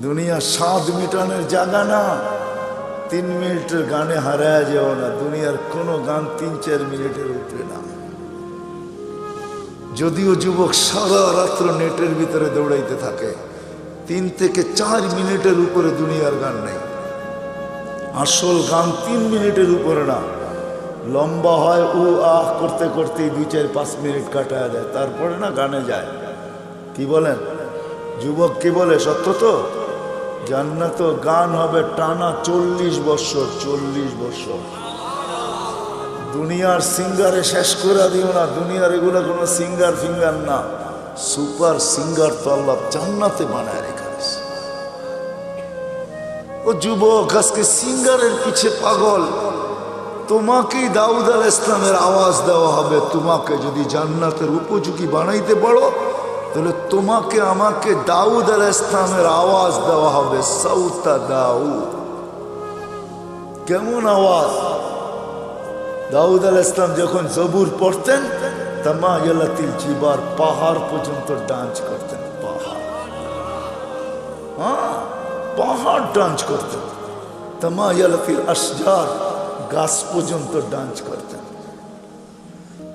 দুনিয়া স্বাদ মিটানোর জায়গা না। 3 মিনিটের গানে হারায় যাও না। দুনিয়ার কোনো গান 3-4 মিনিটের উপরে না। যদিও যুবক সারা রাত্র নেটের ভিতরে দৌড়াইতে থাকে, 3 থেকে 4 মিনিটের উপরে দুনিয়ার গান নেই। আসল গান 3 মিনিটের উপরে না। লম্বা হয় ও আহ করতে করতেই 2-4-5 মিনিট কাটায় দেয়, তারপরে না গানে যায়। কি বলেন যুবক, কি বলে? সত্য তো। জান্নাত গান হবে টানা 40 বছর। 40 বছর। দুনিয়ার সিঙ্গারে শেষ করে দিও না। দুনিয়ার এগুলো কোনো সিঙ্গার ফিঙ্গার না, সুপার সিঙ্গার তো আল্লাহ জান্নাতে বানায় রেখেছে। ও যুবক, আজকে সিঙ্গারের পিছে পাগল। তোমাকেই দাউদ আলাইহিস সালামের আওয়াজ দেওয়া হবে। তোমাকে যদি জান্নাতের উপযোগী বানাইতে পারো, তাহলে তোমাকে আমাকে দাউদ আলাইহিস সালামের আওয়াজ দেওয়া হবে। সাউতা দাউদ। কেমন আওয়াজ? দাউদ আলাইহিস সালাম যখন জবুর পড়তেন, তামায়ালাতিল জিবার, পাহাড় পর্যন্ত ডান্স করতেন। পাহাড়, হ্যাঁ, পাহাড় ডান্স করতেন। তামায়ালাতিল আশজার, গাছ পর্যন্ত ডান্স করতেন।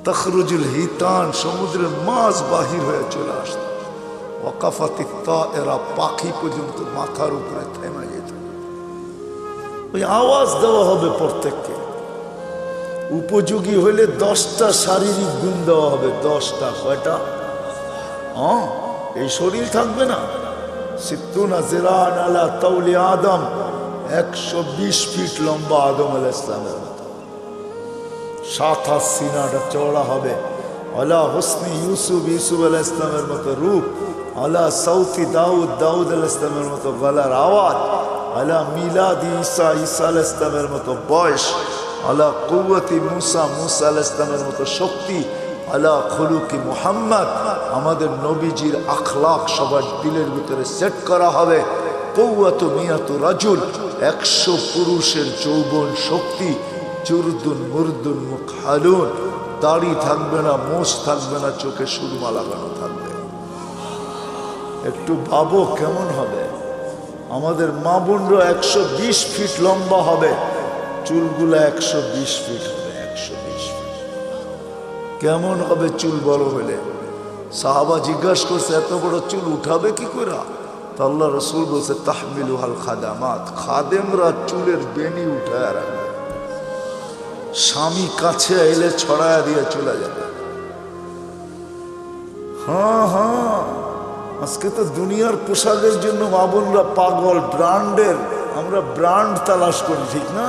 তখরুজুল হিতান, সমুদ্রের মাছ বাহির হয়ে চলে আসত। ওয়াকাফাতিত তায়েরা, পাখি পর্যন্ত মাথার উপরে থেমে যেত। ওই আওয়াজ দেওয়া হবে প্রত্যেককে। উপযোগী হইলে 10টা শারীরিক গুণ দেওয়া হবে। 10টা। কয়টা? হ্যাঁ, এই শরীর থাকবে না। সিত্তুনা জিরান আলা তাওলি আদম, 120 ফিট লম্বা আদম আলাইহিস সালামের মতো। 7 হাত সিনাটা চওড়া হবে। আলা হুসনি ইউসুফ, ইউসুফ আলাইহিস সালামের মতো রূপ। আলা সাউতি দাউদ, দাউদ আলাইহিস সালামের মতো গলার আওয়াজ। আলা মিলাদি ঈসা, ঈসা আলাইহিস সালামের মতো বয়স। আলা কুওয়াতি মুসা, মুসা আলাইহিস সালামের মতো শক্তি। আলা খুলুকি মুহাম্মদ, আমাদের নবীজির আখলাক সবার দিলের ভিতরে সেট করা হবে। কুওয়াতু মিয়াতু রাজুল, 100 পুরুষের যৌবন শক্তি। জুরদুন মুরদুন মুকহালুন, দাড়ি থাকবে না, মোষ থাকবে না, চোখে সুরমা লাগানো থাকবে। একটু ভাবো কেমন হবে। আমাদের মা বোনরা 120 ফিট লম্বা হবে, চুলগুলা 120 ফিট হবে। 120 ফিট কেমন হবে চুল বড় হলে? সাহাবা জিজ্ঞাসা করছে, এত বড় চুল উঠাবে কি করে? তো আল্লাহ রসুল বলছে, তাহমিলুহাল খাদামাত, খাদেমরা চুলের বেনি উঠায় রাখবে। স্বামী কাছে এলে ছড়ায়া দিয়ে চলে যাবে। হ্যাঁ হ্যাঁ, আজকে তো দুনিয়ার পোশাকের জন্য মা বোনরা পাগল। ব্র্যান্ডের, আমরা ব্র্যান্ড তালাশ করি, ঠিক না?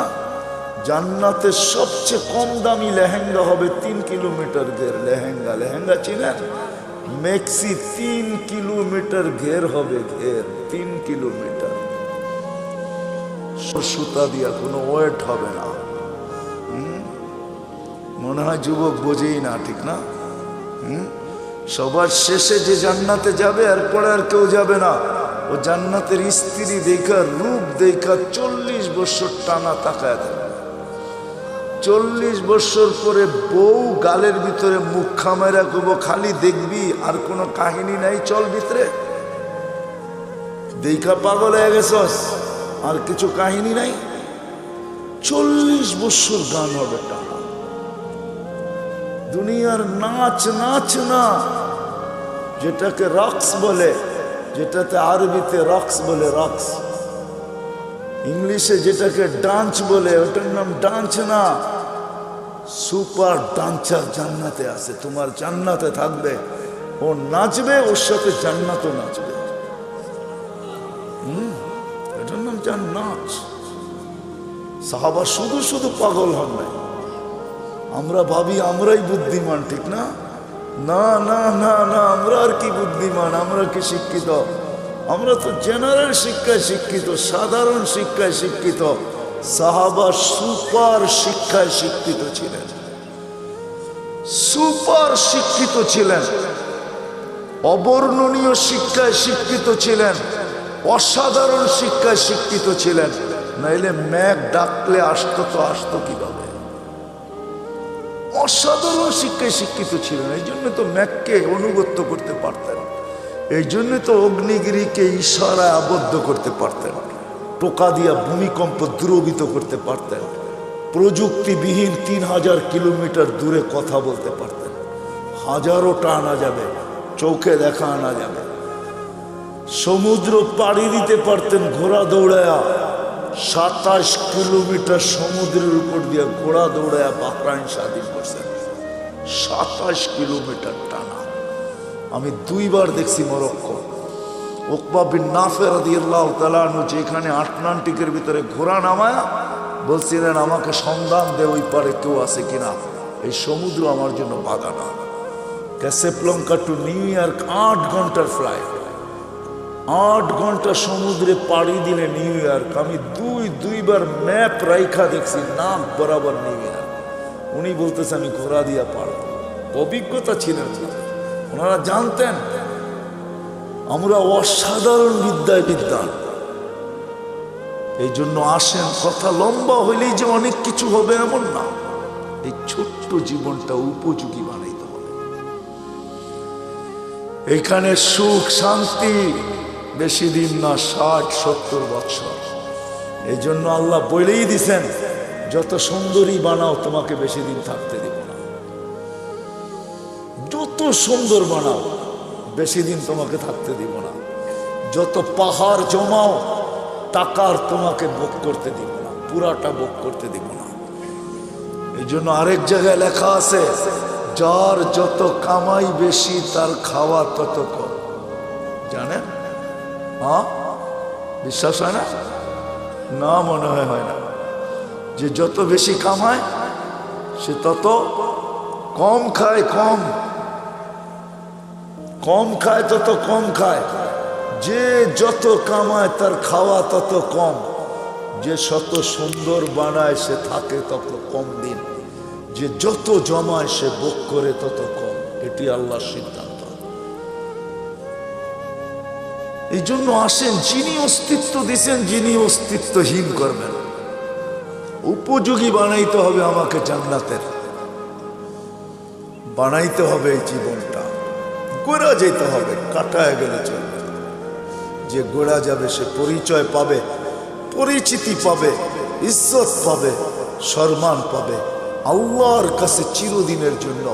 জান্নাতের সবচেয়ে কম দামি লেহেঙ্গা হবে 3 কিলোমিটার ঘের। লেহেঙ্গা, লেহেঙ্গা চিনেন? মেক্সি 3 কিলোমিটার ঘের হবে। ঘের 3 কিলোমিটার। সুতা দিয়া কোনো ওয়েট হবে না। মনে হয় যুবক বোঝেই না, ঠিক না? সবার শেষে যে জান্নাতে যাবে, এরপরে আর কেউ যাবে না। ও জান্নাতের স্ত্রী দেখা, রূপ দেখা 40 বছর টানা তাকায় থাকবে। 40 বছর পরে বউ গালের ভিতরে মুখ খামাইরা কব, খালি দেখবি, আর কোনো কাহিনী নাই, চল ভিতরে। দেখা পাগল হয়ে গেছস, আর কিছু কাহিনী নাই। 40 বছর গান হবে টানা। দুনিয়ার নাচ, নাচ না, যেটাকে রক্স বলে, যেটাতে আরবিতে রক্স বলে, রক্স। ইংলিশে যেটাকে ডান্স বলে, ওটার নাম ডান্স না। সুপার ডান্সার জান্নাতে আছে। তোমার জান্নাতে থাকবে, ও নাচবে, ওর সাথে জান্নাতও নাচবে। এটার নাম জান্নাত। সাহাবা শুধু শুধু পাগল হন নাই। আমরা ভাবি আমরাই বুদ্ধিমান, ঠিক না? না না না না, আমরা আর কি বুদ্ধিমান, আমরা কি শিক্ষিত? আমরা তো জেনারেল শিক্ষায় শিক্ষিত, সাধারণ শিক্ষায় শিক্ষিত। সাহাবা সুপার শিক্ষায় শিক্ষিত ছিলেন। সুপার শিক্ষিত ছিলেন, অবর্ণনীয় শিক্ষায় শিক্ষিত ছিলেন, অসাধারণ শিক্ষায় শিক্ষিত ছিলেন। নাইলে ম্যাক ডাকলে আসতো তো আসতো কিভাবে? অসাধারণ শিক্ষায় শিক্ষিত ছিলেন, এই জন্য তো ম্যাককে অনুগত্য করতে পারতেন। এই জন্য তো অগ্নিগিরিকে ইশারায় আবদ্ধ করতে পারতেন, টোকা দিয়া ভূমিকম্প দ্রবিত করতে পারতেন, প্রযুক্তিবিহীন 3000 কিলোমিটার দূরে কথা বলতে পারতেন, হাজারোটা আনা যাবে, চোখে দেখা আনা যাবে, সমুদ্র পাড়ি দিতে পারতেন ঘোড়া দৌড়ায়া, 27 কিলোমিটার সমুদ্রের উপর দিয়ে ঘোড়া দৌড়ায়া বাহরাইন স্বাধীন করছেন, 27 কিলোমিটার টানা। আমি 2 বার দেখছি মরক্কো। উকবা বিন নাফে রাদিয়াল্লাহু তাআলা আনহু যেখানে আটলান্টিকের ভিতরে ঘোড়া নামায়া বলছিলেন, আমাকে সন্ধান দে ওই পারে কেউ আছে কিনা, এই সমুদ্র আমার জন্য বাধা না। ক্যাসাব্লাঙ্কা টু নিউ ইয়র্ক 8 ঘন্টার ফ্লাইট, 8 ঘন্টা সমুদ্রে পাড়ি দিলে নিউ ইয়র্ক। আমি দুইবার ম্যাপ রাইখা দেখছি, নাক বরাবর নিউ ইয়র্ক। উনি বলতেছে আমি ঘোড়া দিয়া পারব, অভিজ্ঞতা ছিলেন, ওনারা জানতেন আমরা অসাধারণ বিদ্যায় বিদ্যান। এই জন্য আসেন, কথা লম্বা হইলেই যে অনেক কিছু হবে এমন না, এই ছোট্ট জীবনটা উপযোগী বানাইতে হবে। এখানে সুখ শান্তি বেশি দিন না, 60-70 বছর। এই জন্য আল্লাহ বলেই দিছেন, যত সুন্দরী বানাও তোমাকে বেশি দিন থাকতে দিব না, যত সুন্দর বানাও বেশি দিন তোমাকে থাকতে দিব না, যত পাহাড় জমাও টাকার তোমাকে ভোগ করতে দিব না, পুরাটা ভোগ করতে দিব না। এই জন্য আরেক জায়গায় লেখা আছে, যার যত কামাই বেশি তার খাওয়া তত কম। জানেন? হ্যাঁ, বিশ্বাস হয় না? না, মনে হয় না। যে যত বেশি কামায় সে তত কম খায়, কম খায় তত কম খায়। যে যত কামায় তার খাওয়া তত কম। যে শত সুন্দর বানায় সে থাকে তত কম দিন। যে যত জমায় সে ভোগ করে তত কম। এটি আল্লাহর সিদ্ধান্ত। এই জন্য আসেন, যিনি অস্তিত্ব দিছেন, যিনি অস্তিত্বহীন করবেন, উপযোগী বানাইতে হবে আমাকে জান্নাতের, বানাইতে হবে এই জীবনটা। গোড়া যেতে হবে, কাটায় গেলে চলবে। যে গোড়া যাবে সে পরিচয় পাবে, পরিচিতি পাবে, ইজ্জত পাবে, সম্মান পাবে আল্লাহর কাছে চিরদিনের জন্য।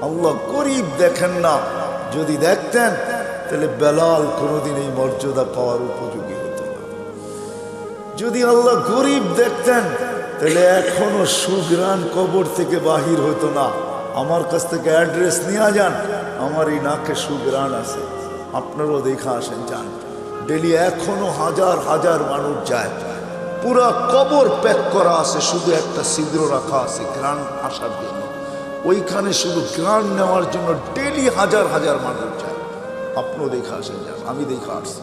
আল্লাহ গরিব দেখেন না, যদি দেখতেন তাহলে বেলাল কোনোদিন এই মর্যাদা পাওয়ার উপযোগী হতো না। যদি আল্লাহ গরিব দেখতেন তাহলে এখনো সুগ্রাণ কবর থেকে বাহির হতো না। আমার কাছ থেকে অ্যাড্রেস নিয়ে যান, আমার এই নাকে সুগ্রাণ আছে, আপনারাও দেখা আসেন, যান। ডেলি এখনো হাজার হাজার মানুষ যায়, পুরা কবর প্যাক করা আছে, শুধু একটা ছিদ্র রাখা আছে গ্রাণ আসার জন্য। ওইখানে শুধু গ্রাণ নেওয়ার জন্য ডেলি হাজার হাজার মানুষ যায়। আপনিও দেখা আসেন, যান, আমি দেখা আসছি।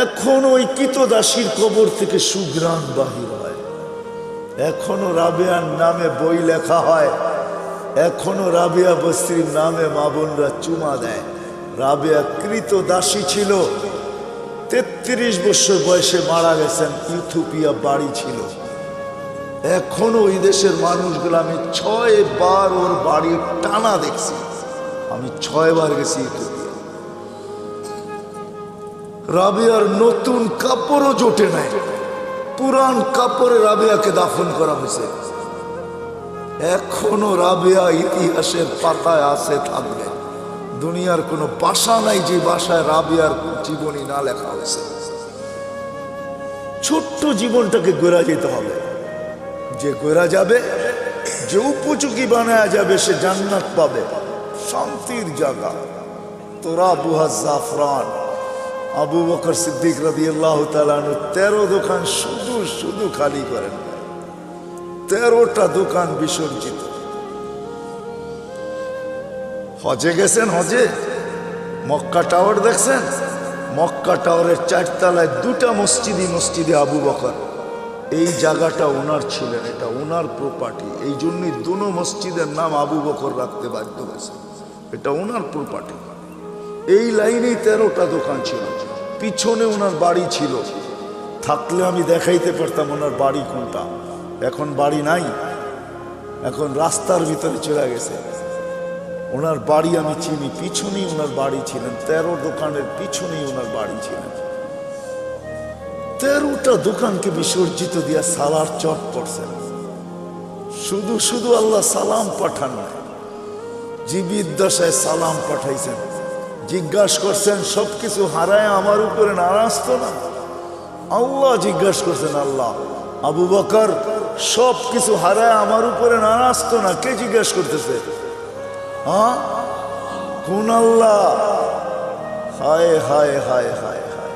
এখন ওই কিতদাসীর কবর থেকে সুগ্রাণ বাহির হয়। এখনো রাবেয়ার নামে বই লেখা হয়, এখনো রাবেয়া বস্তির নামে মা বোনরা চুমা দেয়। রাবেয়া কৃতদাসী ছিল, 33 বছর বয়সে মারা গেছেন, ইথিওপিয়া বাড়ি ছিল। এখনো ওই দেশের মানুষগুলো, আমি 6 বার ওর বাড়ি টানা দেখছি, আমি 6 বার গেছি ইথিওপিয়া। রাবেয়ার নতুন কাপড়ও জোটে নাই, পুরান কাপড়ে রাবেয়াকে দাফন করা হয়েছে। এখনো রাবেয়া ইতিহাসের পাতায় আছে, থাকবে। দুনিয়ার কোনো ভাষা নাই যে ভাষায় রাবেয়ার জীবনী না লেখা হয়েছে। ছোট্ট জীবনটাকে গড়া যেতে হবে। যে গড়া যাবে, যে উপযোগী বানায়া যাবে, সে জান্নাত পাবে, শান্তির জায়গা। তোরা বুহা জাফরান, আবু বকর সিদ্দিক রাদিয়াল্লাহু তাআলা আনহু 13 দোকান শুধু খালি করেন, 13টা দোকান বিসর্জিত। হজে গেছেন, হজে মক্কা টাওয়ার দেখছেন? মক্কা টাওয়ারের 4 তলায় 2টা মসজিদে আবু বকর। এই জায়গাটা ওনার ছিলেন, এটা ওনার প্রপার্টি। এই জন্যই দুনো মসজিদের নাম আবু বকর রাখতে বাধ্য হয়েছে, এটা ওনার প্রপার্টি। এই লাইনেই 13টা দোকান ছিল। পিছনে ওনার বাড়ি ছিল, থাকলে আমি দেখাইতে পারতাম ওনার বাড়ি কোনটা। এখন বাড়ি নাই, এখন রাস্তার ভিতরে চলে গেছে। ওনার বাড়ি আমি চিনি, পিছনেই ওনার বাড়ি ছিলেন, 13 দোকানের পিছনেই ওনার বাড়ি ছিলেন। 13টা দোকানকে বিসর্জিত দিয়া সালার চট পড়ছেন। শুধু শুধু আল্লাহ সালাম পাঠান না, জীবিত দশায় সালাম পাঠাইছেন। জিজ্ঞাসা করছেন সবকিছু হারায় আমার উপরে নারাজ তো না? আল্লাহ জিজ্ঞাসা করছেন, আল্লাহ আবু বকর সব কিছু হারায় আমার উপরে নারাজ তো না? কে জিজ্ঞাসা করতেছে? হ্যাঁ, কোন আল্লাহ? হায় হায় হায় হায় হায়।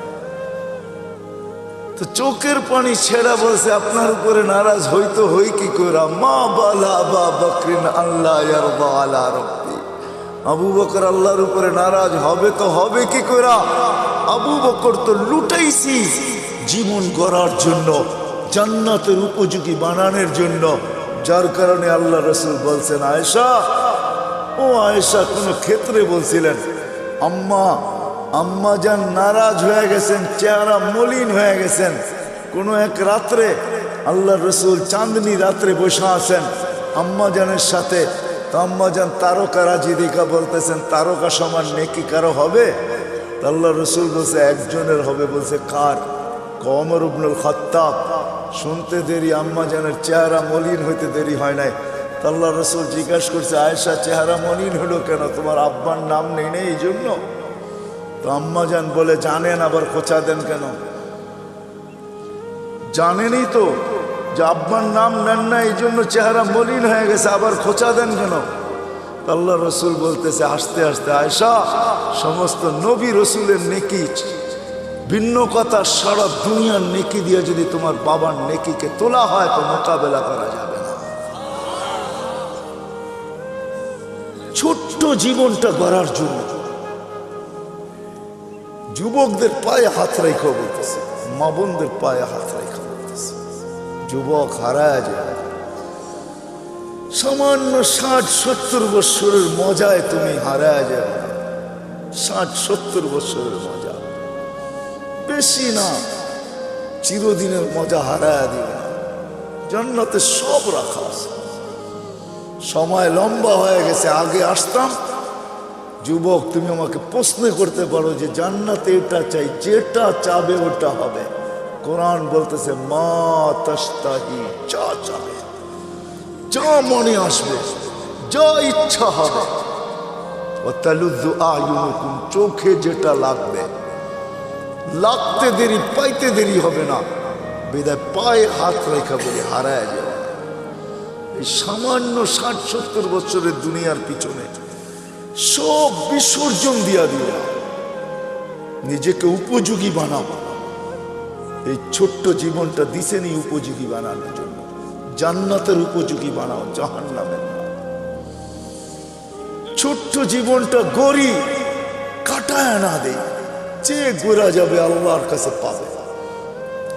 তো চোখের পানি ছেড়া বলছে আপনার উপরে নারাজ হইতো হই কি কইরা? মা বালা আবা বকরিন আল্লাহ ইয়ারদা আলা রাব্বি। আবু বকর আল্লাহর উপরে নারাজ হবে তো হবে কি কইরা? আবু বকর তো লুটাইছি জীবন গড়ার জন্য, জান্নাতের উপযোগী বানানোর জন্য, যার কারণে আল্লাহ রসুল বলছেন আয়েশা, ও আয়েশা, কোন ক্ষেত্রে বলছিলেন আম্মা যান নারাজ হয়ে গেছেন, চেহারা মলিন হয়ে গেছেন। কোন এক রাত্রে আল্লাহ রসুল চাঁদনি রাত্রে বসে আছেন আম্মা জানের সাথে। তো আম্মা যান তারকা রাজি দেখা বলতেছেন, তারকা সমান নেকি কারো হবে? আল্লাহ রসুল বলছে একজনের হবে। বলছে কার? ওমর ইবনুল খাত্তাব। শুনতে দেরি, আম্মা জানের চেহারা মলিন হইতে দেরি হয় নাই। আল্লাহ রসুল জিজ্ঞাসা করছে আয়েশা চেহারা মলিন হলো কেন? তোমার আব্বার নাম নেই নেই এই জন্য? তো আম্মা জান বলে জানেন, আবার খোঁচা দেন কেন? জানেনই তো যে আব্বার নাম নেন না, এই জন্য চেহারা মলিন হয়ে গেছে, আবার খোঁচা দেন কেন? আল্লাহ রসুল বলতেছে আস্তে আস্তে, আয়েশা সমস্ত নবী রসুলের নেকি ভিন্ন কথা, সারা দুনিয়ার নেকি দিয়ে যদি তোমার বাবার নেকিকে তোলা হয় তো মোকাবেলা করা যাবে না। ছোট্ট জীবনটা গড়ার জন্য যুবকদের পায়ে হাত রেখে বলতেছে, মা বোনদের পায়ে হাত রেখে বলতেছে, যুবক হারায় যায়। সামান্য 60-70 বছরের মজায় তুমি হারায় যাবে। 60-70 বছরের মজা বেশি না, চিরদিনের মজা হারায় দিবে না। জান্নাতে সব রাখা আছে। সময় লম্বা হয়ে গেছে, আগে আসতাম। যুবক তুমি আমাকে প্রশ্ন করতে পারো যে জান্নাতে এটা চাই, যেটা চাবে ওটা হবে। কোরআন বলতেছে মা তাশতাহি, যা চাবে, যা মনে আসবে, যা ইচ্ছা হবে। ওয়াতালুযু আ'য়ুনুকুম, চোখে যেটা লাগবে, লাগতে দেরি পাইতে দেরি হবে না। বিদায় পায়ে হাত রেখা বলে হারায় যাবে। এই সামান্য 60-70 বছরের দুনিয়ার পিছনে সব বিসর্জন দিয়া দিবে, নিজেকে উপযোগী বানাবো। এই ছোট্ট জীবনটা দিছেনি উপযোগী বানানোর জন্য। জান্নাতের উপযোগী বানাও, জাহান্নামের না। ছোট্ট জীবনটা গড়ি, কাটায় না দেই, যে গোরা যাবে আল্লাহর কাছে পাবে,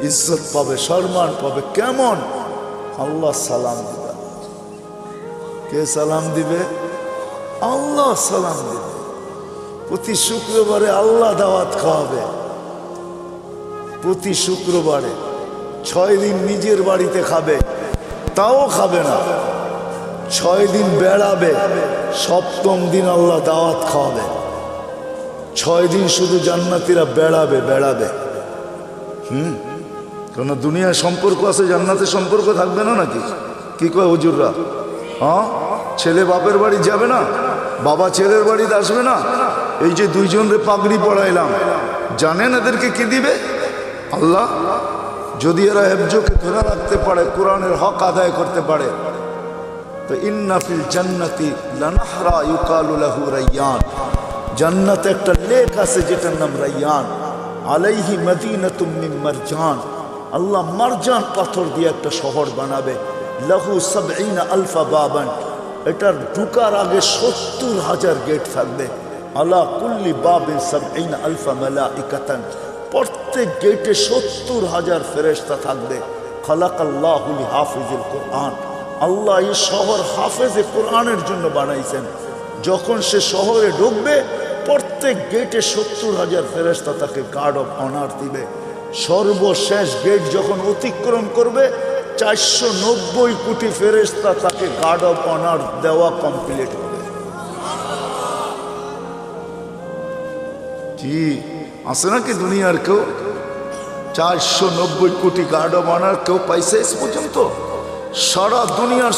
ইজ্জত পাবে, সম্মান পাবে। কেমন? আল্লাহ সালাম দিবে। কে সালাম দিবে? আল্লাহ সালাম দিবে। প্রতি শুক্রবারে আল্লাহ দাওয়াত খাওয়াবে। প্রতি শুক্রবারে 6 দিন নিজের বাড়িতে খাবে, তাও খাবে না। 6 দিন বেড়াবে, 7ম দিন আল্লাহ দাওয়াত খাওয়াবে। 6 দিন শুধু জান্নাতীরা বেড়াবে বেড়াবে। কেন দুনিয়ার সম্পর্ক আছে, জান্নাতের সম্পর্ক থাকবে না নাকি? কি কয় হুজুররা? হ্যাঁ, ছেলে বাপের বাড়ি যাবে না, বাবা ছেলের বাড়িতে আসবে না। এই যে 2 জনরে পাগড়ি পড়াইলাম, জানেন এদেরকে কি দিবে? আল্লাহ। যদি এরা হেফজকে ধরে রাখতে পারে, কোরআনের হক আদায় করতে পারে, তো ইন্না ফিল জান্নাতি লানাহরা ইউকালু লাহু রায়্যান, জান্নাতে একটা লেক আছে যেটার নাম রায়্যান। আলাইহি মদিনাতুম মিন মারজান, আল্লাহ মারজান পাথর দিয়ে একটা শহর বানাবে। লাহু 70 আলফা বাবান, এটার ঢুকার আগে 70,000 গেট থাকবে। আলা কুল্লি বাবিন 70 আলফা মালাইকাতান, প্রত্যেক গেটে 70,000 ফেরেশতা থাকবে। খালাকাল্লাহু লিহাফিজিল কোরআন, আল্লাহ এই শহর হাফেজে কোরআনের জন্য বানাইছেন। যখন সে শহরে ঢুকবে, প্রত্যেক গেটে 70,000 ফেরেশতা তাকে গার্ড অফ অনার দিবে। সর্বশেষ গেট যখন অতিক্রম করবে, 490 কোটি ফেরেশতা তাকে গার্ড অফ অনার দেওয়া কমপ্লিট হবে। কি আছে নাকি দুনিয়ার কেউ 490 কোটি গার্ড বানার কেউ পাইছে এস পর্যন্ত? সারা দুনিয়ার